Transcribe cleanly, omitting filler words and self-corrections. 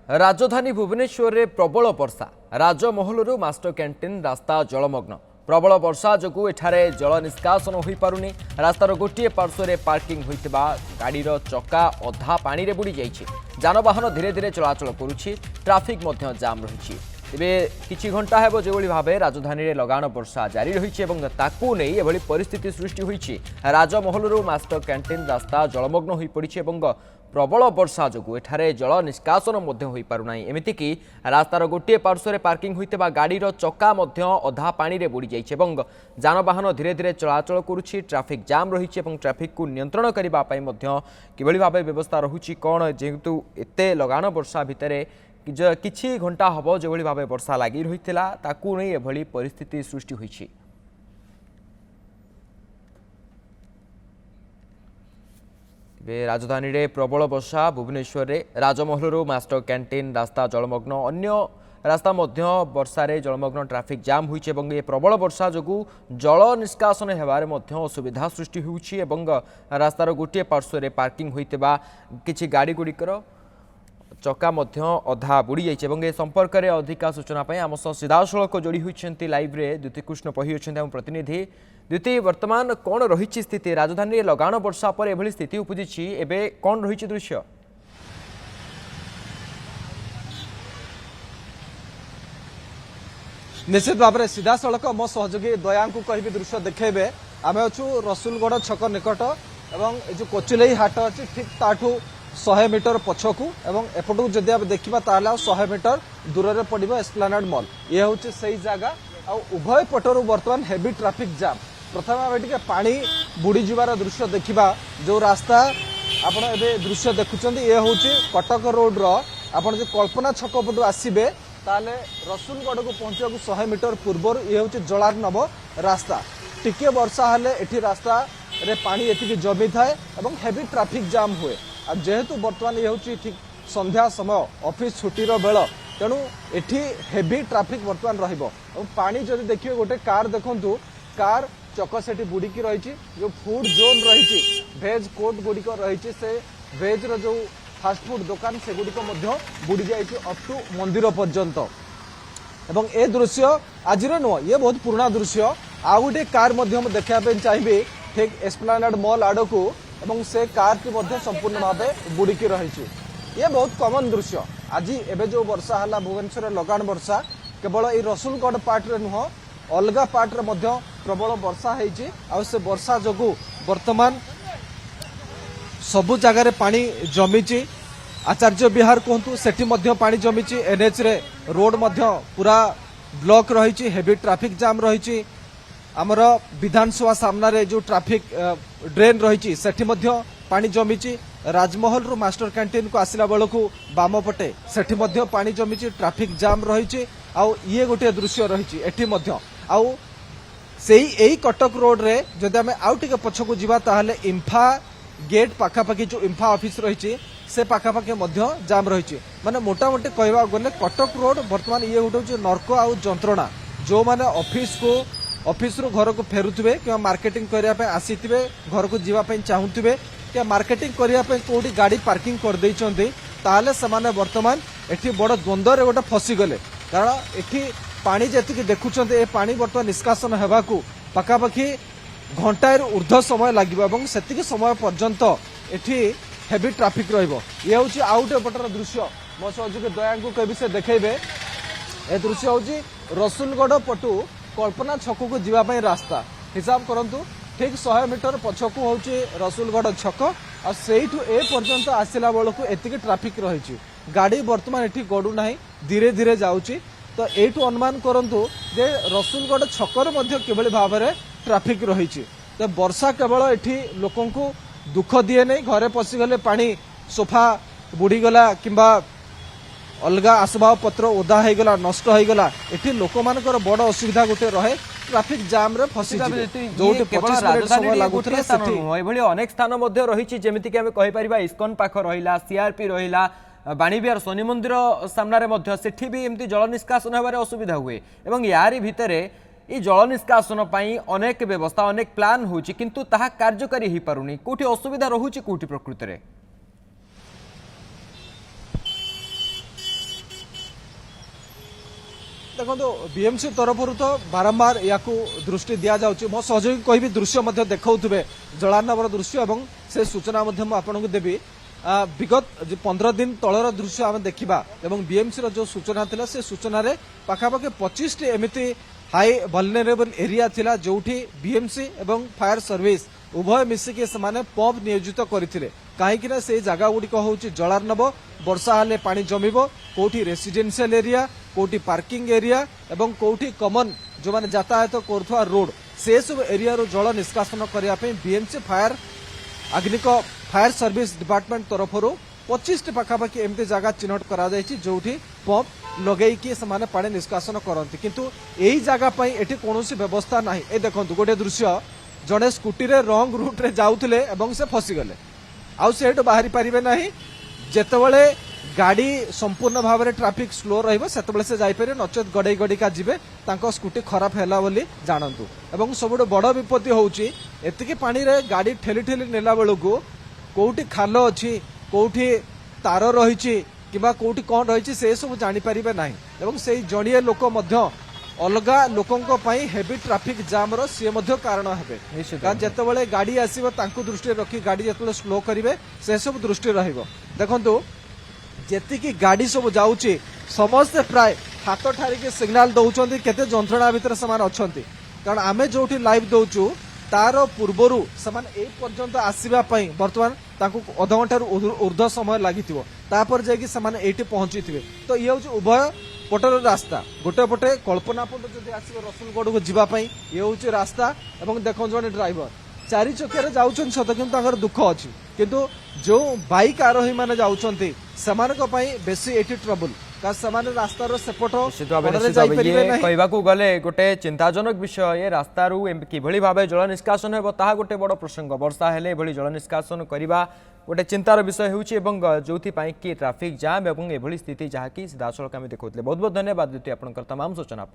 राजधानी भुवनेश्वर में प्रबल वर्षा राजमहलू मास्टर कैंटीन रास्ता जलमग्न प्रबल वर्षा जो एठारे जल निष्कासन हो पारुनी रास्तार गोटे पार्श्व पार्किंग होता गाड़ीर चक्का अधा पानी रे बुड़ी जाइए जानवाहन धीरे धीरे चलाचल करुच्ची ट्राफिक जाम रही तेरे किछि घंटा हेबो जेभली भावे राजधानी रे लगाण वर्षा जारी रही ताकू नहीं एभली परिस्थिति सृष्टि होइछि राजमहलू मास्टर कैंटीन रास्ता जलमग्न हो पड़ी प्रबल वर्षा जो एठारे जल निष्कासन हो पारना एमतीक रास्तार गोटे पार्श्व पार्किंग होता गाड़ीर चक्का अधा पानी रे बुड़ी जाइए जानवाहन धीरे धीरे चलाचल करुच्ची ट्राफिक जाम रही ट्राफिक को नियंत्रण करने किभली भावे व्यवस्था रहुछि कौन जेहेतु एते लगाण वर्षा भितर किछि घंटा हबो जेभली भावे वर्षा लगी रही ताकू नहीं एभली परिस्थिति सृष्टि होइछि। राजधानी रे प्रबल वर्षा भुवनेश्वर रे राजमहलू मास्टर कैंटीन रास्ता जलमग्न अन्य रास्ता मध्य वर्षा रे जलमग्न ट्राफिक जाम होइछि एवं ये प्रबल वर्षा जो जल निष्कासन हेबारे मध्य असुविधा सृष्टि होइछि एवं रास्तार गोटे पार्श्व रे पार्किंग होइतबा किछि गाड़ी गुड़िकर चक्का अधा बुड़ी जाइए संपर्क में अधिका सूचना आम सह सीधासख जोड़ी होती लाइव रे द्युति कृष्ण पही अच्छा प्रतिनिधि द्युति वर्तमान कौन रही स्थिति राजधानी लगाण वर्षा पर एभली स्थिति उपजी एवं कौन रही दृश्य निश्चित भाव में सीधा सड़क मो सहयोगी दया को कह दृश्य देखेबे आम अच्छु रसुलगढ़ छक निकट एवं जो कोचिलई हाट अच्छी ठीक ताठू 100 मीटर पछकू एवं एपटू जदि आप देखा 100 मीटर दूर में पड़ो एस्प्लानेड मॉल ये हूँ से जगह उभय पटर बर्तमान हेवी ट्राफिक जाम प्रथम आम टे पानी बुड़ी जीवार दृश्य देखा जो रास्ता आपण ए दृश्य देखुं ये हूँ कटक रोड आपण जो कल्पना छक पटू आसबे ताले रसुलगढ़ को पहुंचा 100 मीटर पूर्व ये हूँ जलार्णव रास्ता टिके वर्षा हेले एठी रास्ता रे पानी एति जमी थाए एवं हेवी ट्राफिक जाम हुए जेहेतु बर्तमान ये हूँ ठीक संध्या समय ऑफिस छुट्टीर बेल तेणु एठी हेवी ट्राफिक बर्तमान रहिबो पानी जदि देखिए गोटे कार देखंतु कार चक सेठी बुड़ीकी रही जो फूड जोन रही भेज कोर्ट गुड़िक रही से भेज रो जो फास्ट फूड दुकान से गुड़िक बुड़ी जाइए अप टू मंदिर पर्यंत एवं ए दृश्य आज नुह ये बहुत पुराना दृश्य आउ गोटे कार देखा चाहिए ठीक एस्प्लानेड मॉल आड़ को एवं से कार की संपूर्ण भाव बुड़ीकी रही ये बहुत कमन दृश्य आज एवं जो वर्षा है भुवनेश्वर लगाण वर्षा केवल ये रसुलगढ़ पार्ट रे नुह अलग पार्ट रे प्रबल वर्षा से वर्षा जो वर्तमान सबु जगार पानी जमी आचार्य विहार कहतु सेठी पानी जमी एनएच रे रोड पूरा ब्लॉक रही हेवी ट्राफिक जाम रही आमर विधानसभा सामना रे जो ट्राफिक ड्रेन रही सेठी पानी जमी राजमहल रु मास्टर कैंटीन को आसला बेलू बाम पटे सेठी पानी जमी ट्राफिक जाम रही ये गोटे दृश्य रही आउ से कटक रोड रे जदि आम आउ टिके पछकू जीवा ताहले इंफा गेट पाखापाखि जो इंफा ऑफिस रही से पाखापाखि जाम रही माने मोटामोटी कहवा गले कटक रोड बर्तमान ये गोटे नर्क आउ जंत्रणा जो माने ऑफिस रु घर को फेरुथिबे कि मार्केटिंग करने आसीथिबे घर को जीवाई चाहूथिबे कि मार्केटिंग करने कोठी गाड़ी पार्किंग कर देइचंती ताहले समाने वर्तमान एठी बड़ द्वंद्व गोटे फसीगले कारण एठी पानी जी देखुं ए पानी बर्तमान निष्कासन होगाकू पाखापाखि घंटाए ऊर्ध्व समय लगे से समय पर्यंत एठी हेवी ट्राफिक ये हूँ आउ गोटे पटर दृश्य मो सहयोगी दया को कह से देखेबे ए दृश्य हूँ रसुलगढ़ पटू कल्पना छक को जीवाई रास्ता हिसाब करंतु ठीक 100 मीटर पछकू हूँ रसुलगढ़ छक और सेठू ए पर्यंत आसला बेलू एतिक ट्राफिक रही गाड़ी बर्तमान एठी गड़ू ना धीरे धीरे जाऊँगी तो यू अनुमान करंतु जे रसुलगढ़ छकर किभली भाव में ट्राफिक रही तो वर्षा केवल एठी लोकों को दुख दिए नहीं घरे पशिगले पानी सोफा बुड़ीगला किंबा अलग आसबाब पत्र ओदा होगला नष्ट होगला एठी लोक मानकर बड़ असुविधा गोटे रहे ट्राफिक जाम रे फसी अनेक स्थान रही जमीक कही पार इस्कन पाख रहा सीआरपी रहा बाणीविहार शनि मंदिर सामने सेठी भी एमती जल निष्कासन होबार असुविधा हुए एवं यारी भितरे ये जल निष्कासन अनेक व्यवस्था अनेक प्लान होची किंतु ताहा कार्यकारी हो पारुनी कोठी असुविधा रहुची कोठी प्रकृति रे देखो बीएमसी तरफ तो बारंबार या दृष्टि दि जाऊँ मो सहयोगी कहि दृश्य देखा जलार्णवर दृश्य और से सूचना आपको देवी विगत 15 दिन तलर दृश्य आम देखा बीएमसी जो सूचना थिला से सूचना रे पाखापाखि 25 एमती हाई वल्नरेबल एरिया थिला जोठी बीएमसी एवं फायर सर्विस उभय मिसिकी से पंप नियोजित करथिले कहीं से जगह गुड़िक हूँ जलार्णव वर्षा हेले पानी जमिबो कोठी रेसिडेंशियल एरिया कोठी पार्किंग एरिया एवं कोठी कॉमन जो माने यातायात करुवा रोड से सब एरिया रो जल निष्कासन करने BMC organic fire service department तरफ 25 पाखापाखि एमती जगह चिन्हट करा जोठी पंप लगेकी से पानी निष्कासन करती किंतु यही जगह एटी कौन व्यवस्था ना ये देखो गोटे दृश्य जड़े स्कूटी रे रंग रूट रे जाउथिले एवं से फसीगले आउ सेठु बाहरी पारिबे नाही जेतेबेले गाड़ी संपूर्ण भाव में ट्रैफिक स्लो रहिबो सेतेबेले से जाई पारे नचेत गडई गडिका जिबे तांको स्कूटी खराब हैला बोली जानंतु एवं सबुठ बड़ विपत्ति होउची एतिकी पानी रे गाड़ी ठेली ठेली नेला बेलकू कोउठी खाल अछि कोउठी तार रहिछि किबा कोउठी कोन रहिछि से सब जानि परिबे नाही एवं सेही जणिए लोक मध्य अलगा लोकंको पई हेवी ट्रैफिक जाम रो से मध्य कारण हेबे कारण जेतेबेले गाड़ी आसीबो तांको दृष्टि रखी गाड़ी जेतेबेले स्लो करिवे से सब दृष्टि रहिबो देखंतु जेतिकी गाड़ी सब जाउची समस्त प्राय हाथ ठारिके सिग्नल दउचंती केते जंत्रणा भितर समान अछंती कारण आमे जोठी लाइव दउचू तार पूर्वरु समान ए पर्यंत आसीबा पई वर्तमान तांको आधा घंटा ऊर्ध्व समय लागिथिबो तापर जेकी समान एठी पहुंचीथिबे तो ये होची उभय पटर रास्ता गोटे पटे कल्पनापुर जदि आसीबो रसुलगढ़ को जीवा पई ये होची रास्ता एवं देखो जने ड्राइवर चारि चकिया जाउछन सत किंतु ताकर दुख अछि किंतु जो बाइक आरोही माने जाउछंती समानक पई बेसी एठी ट्रबल का समान रास्तार सेपट कहवाकू गले गोटे चिंताजनक विषय ये रास्तार किभली भाव जल निष्कासन हो गोटे बड़ प्रसंग वर्षा हेले एभली जल निष्कासन करने गोटे चिंतार विषय जो कि ट्राफिक जाम और एभली स्थिति जहाँकि सीधासलख आम देखते बहुत बहुत धन्यवाद द्वितीय आपंकर तमाम सूचना।